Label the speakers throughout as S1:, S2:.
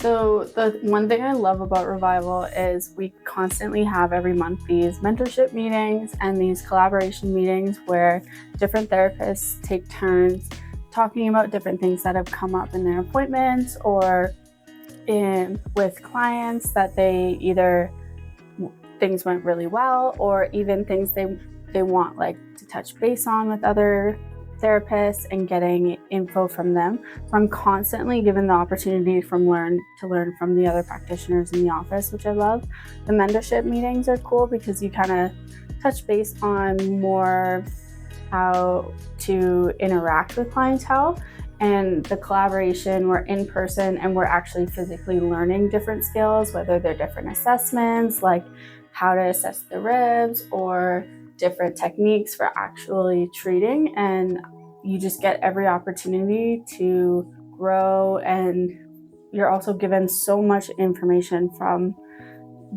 S1: So the one thing I love about Revival is we constantly have every month these mentorship meetings and these collaboration meetings where different therapists take turns talking about different things that have come up in their appointments or with clients that they either things went really well or even things they want like to touch base on with other therapists and getting info from them. So I'm constantly given the opportunity to learn from the other practitioners in the office, which I love. The mentorship meetings are cool because you kind of touch base on more how to interact with clientele, and the collaboration, we're in person and we're actually physically learning different skills, whether they're different assessments like how to assess the ribs or different techniques for actually treating, and you just get every opportunity to grow, and you're also given so much information from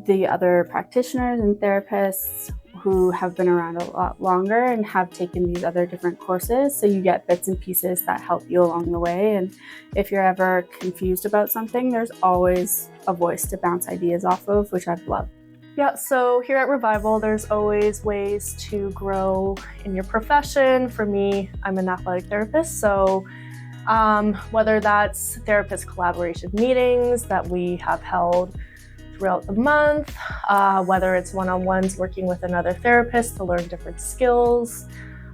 S1: the other practitioners and therapists who have been around a lot longer and have taken these other different courses. So you get bits and pieces that help you along the way. And if you're ever confused about something, there's always a voice to bounce ideas off of, which I've loved.
S2: Yeah, so here at Revival, there's always ways to grow in your profession. For me, I'm an athletic therapist, so whether that's therapist collaboration meetings that we have held throughout the month, whether it's one-on-ones working with another therapist to learn different skills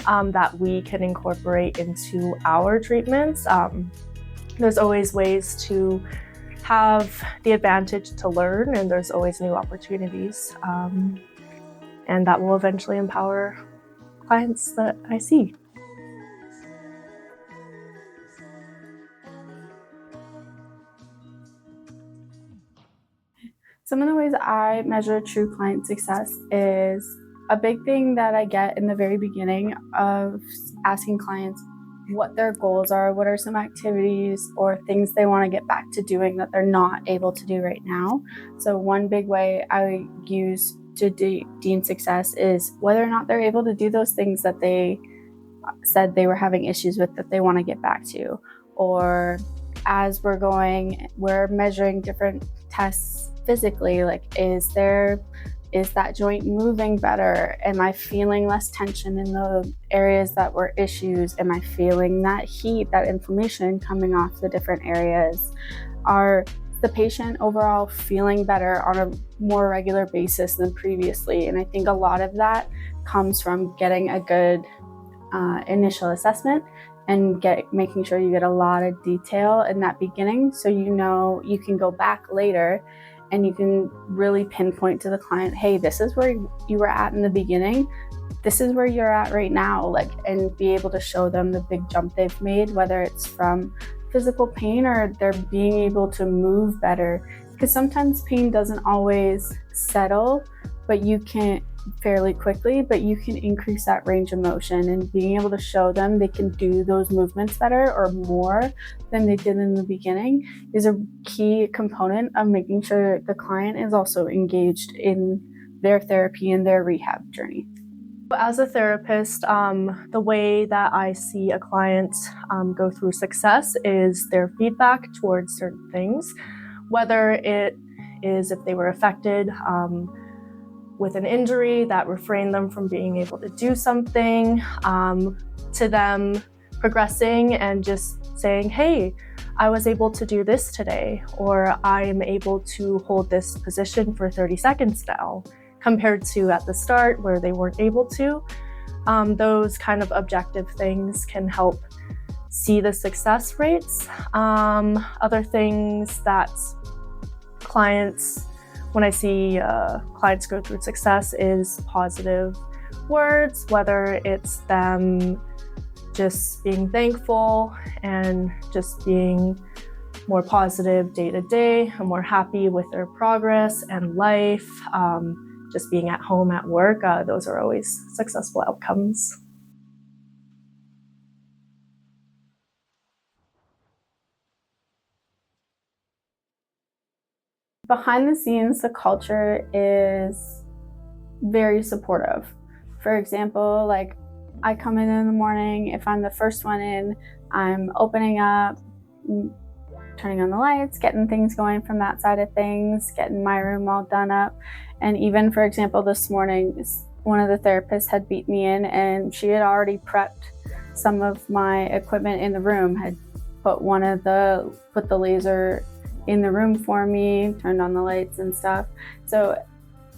S2: that we can incorporate into our treatments. There's always ways to have the advantage to learn, and there's always new opportunities, and that will eventually empower clients that I see.
S1: Some of the ways I measure true client success is a big thing that I get in the very beginning of asking clients what their goals are, what are some activities or things they want to get back to doing that they're not able to do right now. So one big way I use to deem success is whether or not they're able to do those things that they said they were having issues with that they want to get back to. Or as we're measuring different tests physically, like is that joint moving better? Am I feeling less tension in the areas that were issues? Am I feeling that heat, that inflammation coming off the different areas? Are the patient overall feeling better on a more regular basis than previously? And I think a lot of that comes from getting a good initial assessment and making sure you get a lot of detail in that beginning, so you know you can go back later and you can really pinpoint to the client, hey, this is where you were at in the beginning, this is where you're at right now, and be able to show them the big jump they've made, whether it's from physical pain or they're being able to move better. Because sometimes pain doesn't always settle, but you can fairly quickly, but you can increase that range of motion, and being able to show them they can do those movements better or more than they did in the beginning is a key component of making sure the client is also engaged in their therapy and their rehab journey.
S2: As a therapist, the way that I see a client go through success is their feedback towards certain things, whether it is if they were affected with an injury that refrained them from being able to do something, to them progressing and just saying, hey, I was able to do this today, or I'm able to hold this position for 30 seconds now, compared to at the start where they weren't able to. Those kind of objective things can help see the success rates. Other things that when I see clients go through success is positive words, whether it's them just being thankful and just being more positive day to day and more happy with their progress and life, just being at home, at work. Those are always successful outcomes.
S1: Behind the scenes, the culture is very supportive. For example, like I come in the morning, if I'm the first one in, I'm opening up, turning on the lights, getting things going from that side of things, getting my room all done up. And even, for example, this morning, one of the therapists had beat me in, and she had already prepped some of my equipment in the room, had put the laser in the room for me, turned on the lights and stuff. So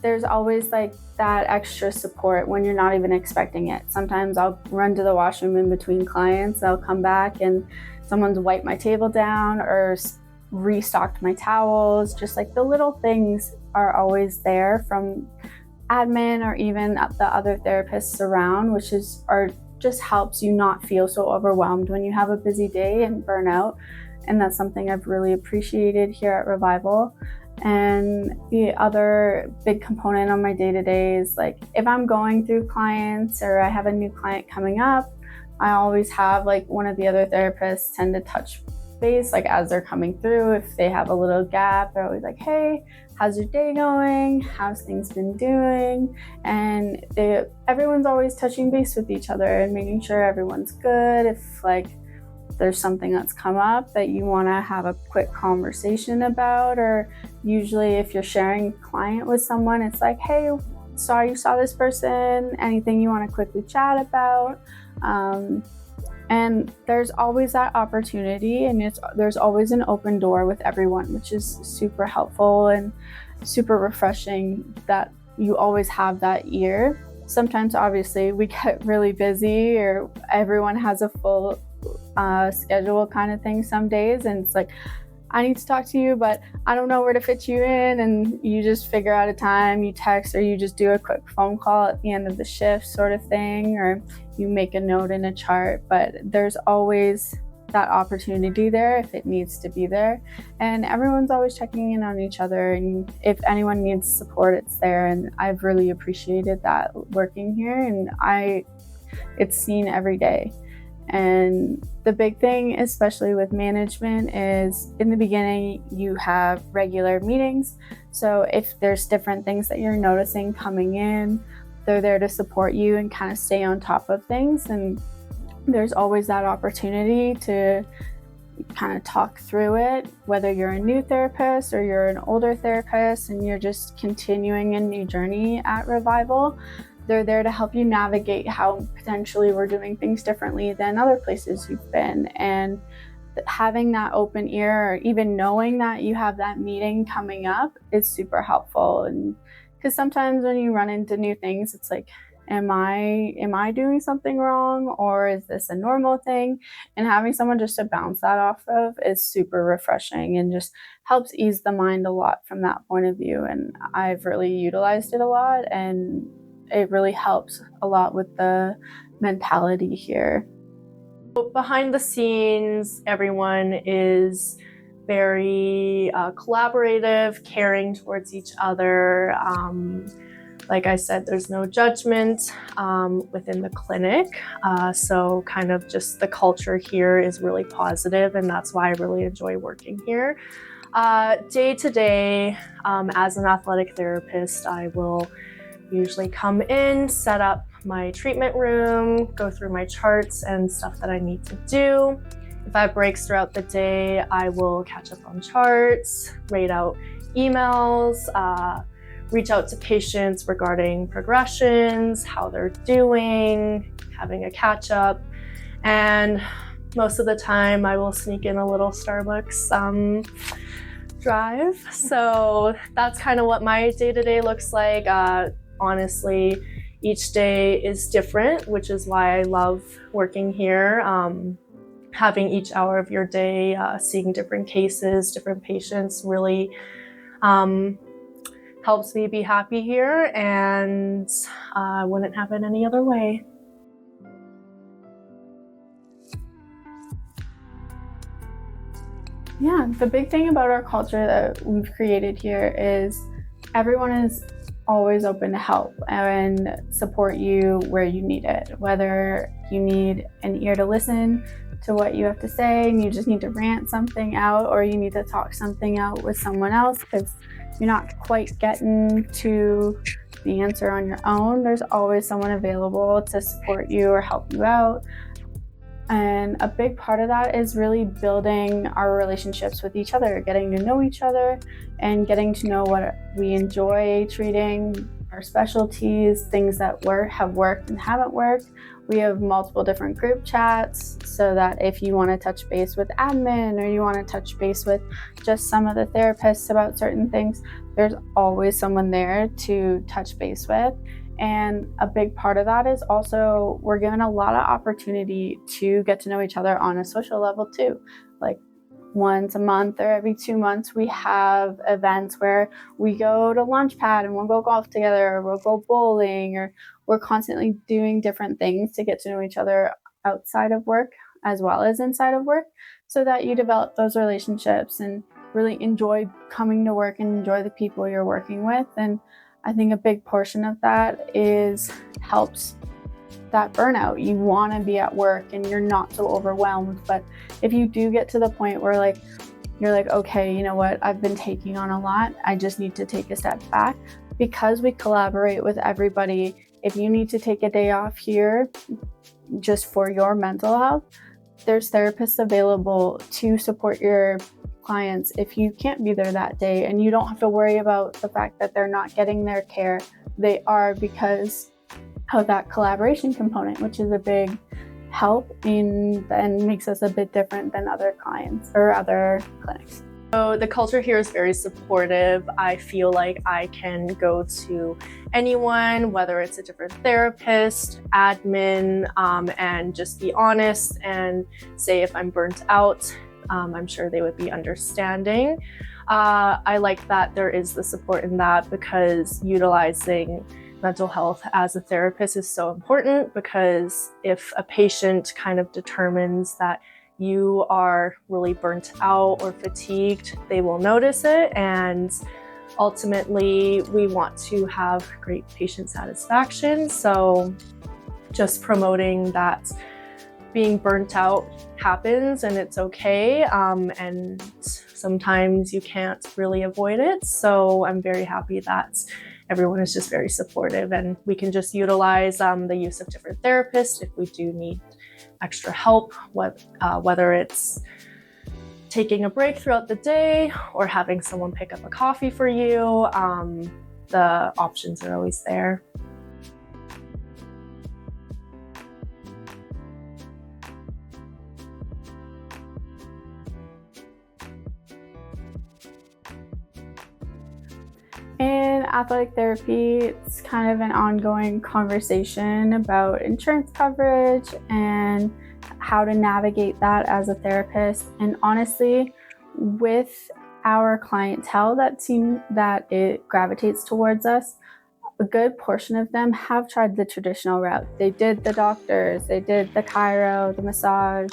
S1: there's always like that extra support when you're not even expecting it. Sometimes I'll run to the washroom in between clients. I'll come back and someone's wiped my table down or restocked my towels. Just like the little things are always there from admin or even the other therapists around, which just helps you not feel so overwhelmed when you have a busy day and burnout. And that's something I've really appreciated here at Revival. And the other big component on my day-to-day is like if I'm going through clients or I have a new client coming up, I always have like one of the other therapists tend to touch base like as they're coming through. If they have a little gap, they're always like, hey, how's your day going? How's things been doing? And everyone's always touching base with each other and making sure everyone's good. If like there's something that's come up that you want to have a quick conversation about, or usually if you're sharing a client with someone, it's like, hey, sorry you saw this person, anything you want to quickly chat about. And there's always that opportunity, and there's always an open door with everyone, which is super helpful and super refreshing that you always have that ear. Sometimes obviously we get really busy or everyone has a full schedule kind of thing some days, and it's like, I need to talk to you, but I don't know where to fit you in, and you just figure out a time, you text, or you just do a quick phone call at the end of the shift sort of thing, or you make a note in a chart. But there's always that opportunity there if it needs to be there, and everyone's always checking in on each other, and if anyone needs support, it's there. And I've really appreciated that working here, and it's seen every day. And the big thing, especially with management, is in the beginning you have regular meetings. So if there's different things that you're noticing coming in, they're there to support you and kind of stay on top of things. And there's always that opportunity to kind of talk through it, whether you're a new therapist or you're an older therapist and you're just continuing a new journey at Revival. They're there to help you navigate how potentially we're doing things differently than other places you've been. And having that open ear, or even knowing that you have that meeting coming up, is super helpful. And because sometimes when you run into new things, it's like, am I doing something wrong, or is this a normal thing? And having someone just to bounce that off of is super refreshing and just helps ease the mind a lot from that point of view. And I've really utilized it a lot, and it really helps a lot with the mentality here.
S2: Behind the scenes, everyone is very collaborative, caring towards each other. Like I said, there's no judgment within the clinic. So kind of just the culture here is really positive, and that's why I really enjoy working here. Day to day, as an athletic therapist, I will usually come in, set up my treatment room, go through my charts and stuff that I need to do. If I have breaks throughout the day, I will catch up on charts, rate out emails, reach out to patients regarding progressions, how they're doing, having a catch up. And most of the time I will sneak in a little Starbucks drive. So that's kind of what my day-to-day looks like. Honestly, each day is different, which is why I love working here. Having each hour of your day, seeing different cases, different patients really helps me be happy here, and wouldn't have it any other way.
S1: Yeah, the big thing about our culture that we've created here is everyone is always open to help and support you where you need it. Whether you need an ear to listen to what you have to say and you just need to rant something out, or you need to talk something out with someone else because you're not quite getting to the answer on your own, there's always someone available to support you or help you out. And a big part of that is really building our relationships with each other, getting to know each other and getting to know what we enjoy treating, our specialties, things that have worked and haven't worked. We have multiple different group chats so that if you want to touch base with admin or you want to touch base with just some of the therapists about certain things, there's always someone there to touch base with. And a big part of that is also we're given a lot of opportunity to get to know each other on a social level too. Like once a month or every 2 months, we have events where we go to lunch pad and we'll go golf together, or we'll go bowling, or we're constantly doing different things to get to know each other outside of work as well as inside of work, so that you develop those relationships and really enjoy coming to work and enjoy the people you're working with. And I think a big portion of that helps that burnout. You want to be at work and you're not so overwhelmed. But if you do get to the point where you're like, okay, you know what, I've been taking on a lot, I just need to take a step back. Because we collaborate with everybody, if you need to take a day off here just for your mental health, there's therapists available to support your clients if you can't be there that day, and you don't have to worry about the fact that they're not getting their care. They are, because of that collaboration component, which is a big help and makes us a bit different than other clients or other clinics.
S2: So the culture here is very supportive. I feel like I can go to anyone, whether it's a different therapist, admin, and just be honest and say if I'm burnt out. I'm sure they would be understanding. I like that there is the support in that, because utilizing mental health as a therapist is so important, because if a patient kind of determines that you are really burnt out or fatigued, they will notice it. And ultimately, we want to have great patient satisfaction. So just promoting that being burnt out happens and it's okay. And sometimes you can't really avoid it. So I'm very happy that everyone is just very supportive, and we can just utilize the use of different therapists if we do need extra help, whether it's taking a break throughout the day or having someone pick up a coffee for you. The options are always there.
S1: In athletic therapy, it's kind of an ongoing conversation about insurance coverage and how to navigate that as a therapist. And honestly, with our clientele that it gravitates towards us, a good portion of them have tried the traditional route. They did the doctors, they did the chiro, the massage,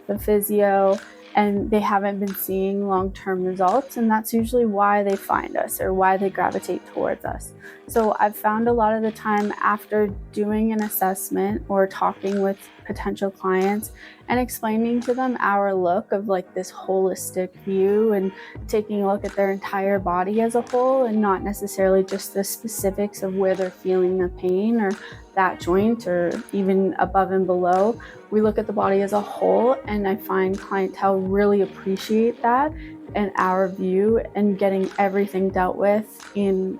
S1: the physio, and they haven't been seeing long-term results, and that's usually why they find us or why they gravitate towards us. So I've found a lot of the time, after doing an assessment or talking with potential clients and explaining to them our look of like this holistic view and taking a look at their entire body as a whole and not necessarily just the specifics of where they're feeling the pain or that joint or even above and below, we look at the body as a whole, and I find clientele really appreciate that and our view and getting everything dealt with in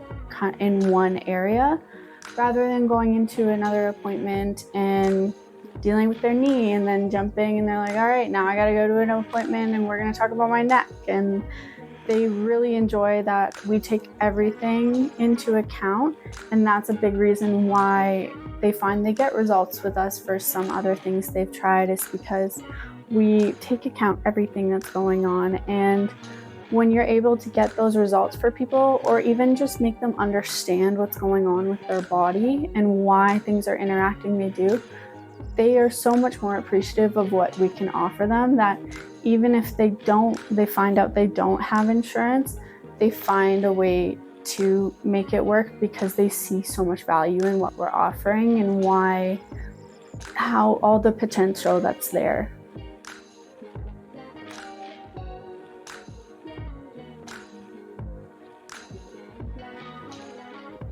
S1: one area, rather than going into another appointment and dealing with their knee and then jumping and they're like, all right, now I gotta go to an appointment and we're gonna talk about my neck. And they really enjoy that we take everything into account, and that's a big reason why they find they get results with us for some other things they've tried, is because we take account everything that's going on. And when you're able to get those results for people, or even just make them understand what's going on with their body and why things are interacting they are so much more appreciative of what we can offer them, that even if they find out they don't have insurance, they find a way to make it work because they see so much value in what we're offering and how all the potential that's there.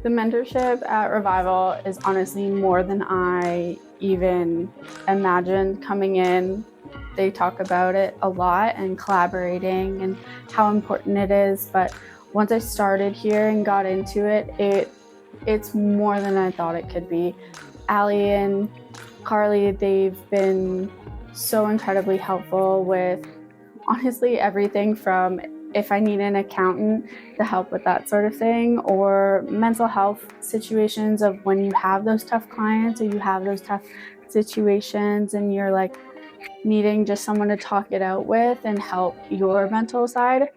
S1: The mentorship at Revival is honestly more than I even imagined coming in. They talk about it a lot and collaborating and how important it is. But once I started here and got into it, it's more than I thought it could be. Allie and Carly, they've been so incredibly helpful with honestly everything from if I need an accountant to help with that sort of thing, or mental health situations of when you have those tough clients or you have those tough situations and you're like needing just someone to talk it out with and help your mental side.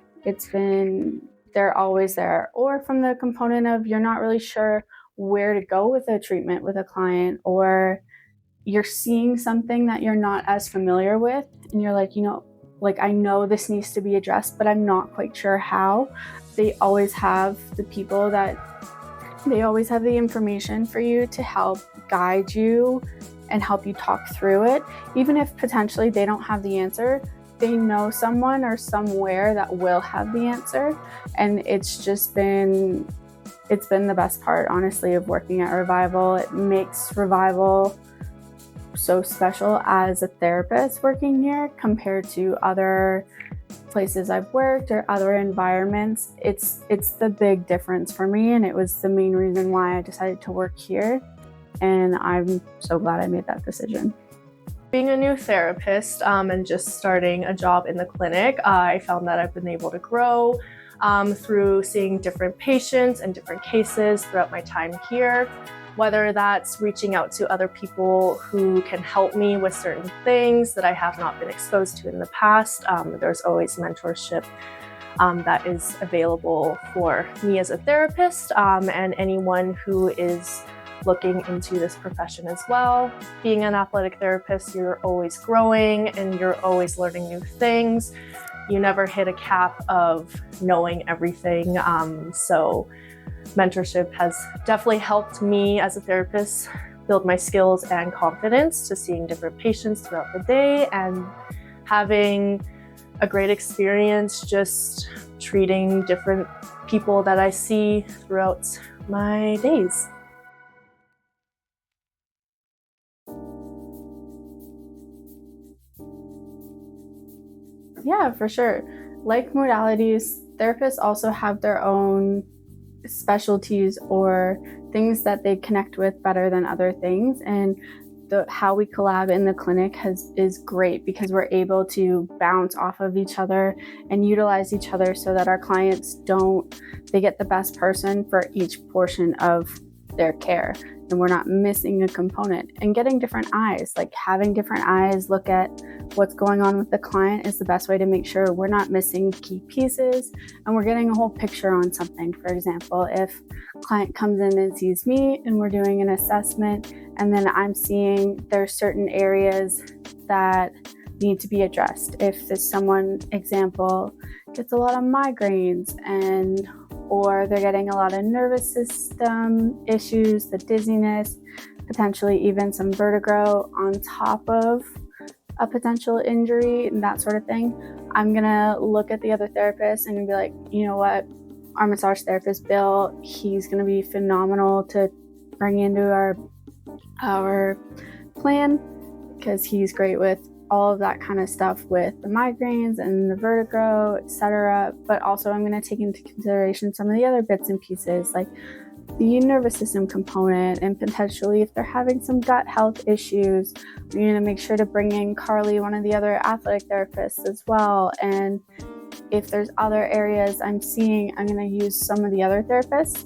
S1: They're always there. Or from the component of you're not really sure where to go with a treatment with a client, or you're seeing something that you're not as familiar with and you're like, like I know this needs to be addressed, but I'm not quite sure how. They always have the information for you to help guide you and help you talk through it. Even if potentially they don't have the answer, they know someone or somewhere that will have the answer. And it's been the best part, honestly, of working at Revival. It makes Revival so special as a therapist working here compared to other places I've worked or other environments. It's the big difference for me, and it was the main reason why I decided to work here, and I'm so glad I made that decision.
S2: Being a new therapist and just starting a job in the clinic, I found that I've been able to grow through seeing different patients and different cases throughout my time here. Whether that's reaching out to other people who can help me with certain things that I have not been exposed to in the past. There's always mentorship that is available for me as a therapist and anyone who is looking into this profession as well. Being an athletic therapist, you're always growing and you're always learning new things. You never hit a cap of knowing everything. So mentorship has definitely helped me as a therapist build my skills and confidence to seeing different patients throughout the day and having a great experience just treating different people that I see throughout my days.
S1: Yeah, for sure. Like modalities, therapists also have their own specialties or things that they connect with better than other things. And how we collab in the clinic is great because we're able to bounce off of each other and utilize each other so that our clients they get the best person for each portion of their care. And we're not missing a component. And getting different eyes, like having different eyes look at what's going on with the client is the best way to make sure we're not missing key pieces and we're getting a whole picture on something. For example, if a client comes in and sees me and we're doing an assessment and then I'm seeing there's certain areas that need to be addressed. If there's someone, example, gets a lot of migraines or they're getting a lot of nervous system issues, the dizziness, potentially even some vertigo on top of a potential injury and that sort of thing, I'm gonna look at the other therapist and be like, you know what, our massage therapist Bill, he's gonna be phenomenal to bring into our plan because he's great with all of that kind of stuff with the migraines and the vertigo, etc. But also I'm going to take into consideration some of the other bits and pieces like the nervous system component and potentially if they're having some gut health issues, we're going to make sure to bring in Carly, one of the other athletic therapists as well. And if there's other areas I'm seeing, I'm going to use some of the other therapists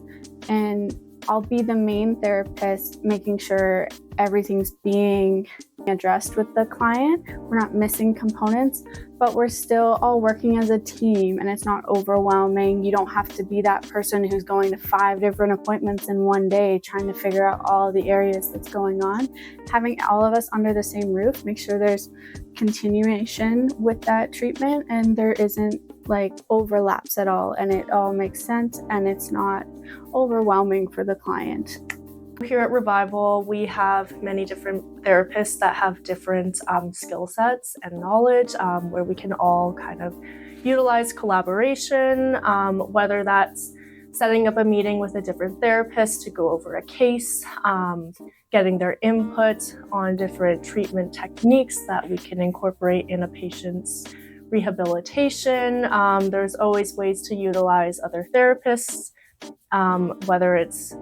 S1: and I'll be the main therapist, making sure everything's being addressed with the client. We're not missing components, but we're still all working as a team and it's not overwhelming. You don't have to be that person who's going to 5 different appointments in one day trying to figure out all the areas that's going on. Having all of us under the same roof, make sure there's continuation with that treatment and there isn't like overlaps at all and it all makes sense and it's not overwhelming for the client.
S2: Here at Revival, we have many different therapists that have different skill sets and knowledge where we can all kind of utilize collaboration, whether that's setting up a meeting with a different therapist to go over a case, getting their input on different treatment techniques that we can incorporate in a patient's rehabilitation. There's always ways to utilize other therapists, whether it's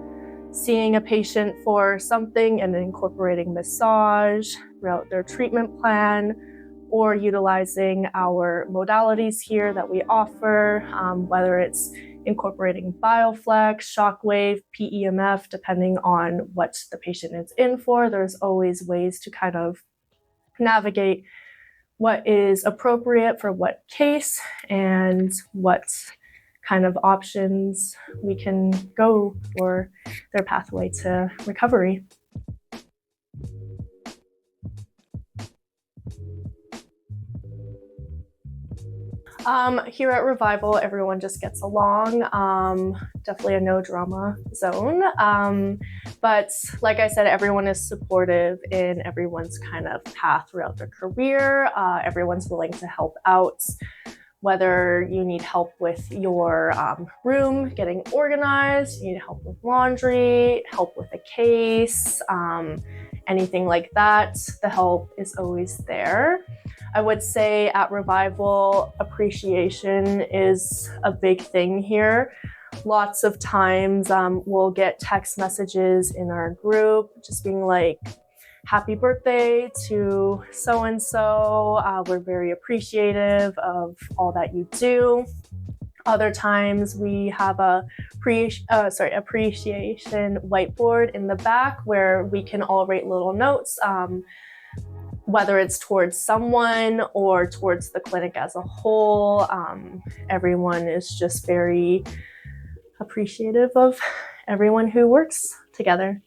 S2: seeing a patient for something and incorporating massage throughout their treatment plan, or utilizing our modalities here that we offer, whether it's incorporating bioflex, shockwave, PEMF, depending on what the patient is in for. There's always ways to kind of navigate what is appropriate for what case and what kind of options we can go for their pathway to recovery. Here at Revival, everyone just gets along. Definitely a no drama zone. But like I said, everyone is supportive in everyone's kind of path throughout their career. Everyone's willing to help out, whether you need help with your room getting organized, you need help with laundry, help with a case, anything like that. The help is always there. I would say at Revival, appreciation is a big thing here. Lots of times we'll get text messages in our group just being like, happy birthday to so-and-so. We're very appreciative of all that you do. Other times we have a appreciation whiteboard in the back where we can all write little notes, whether it's towards someone or towards the clinic as a whole. Everyone is just very appreciative of everyone who works together.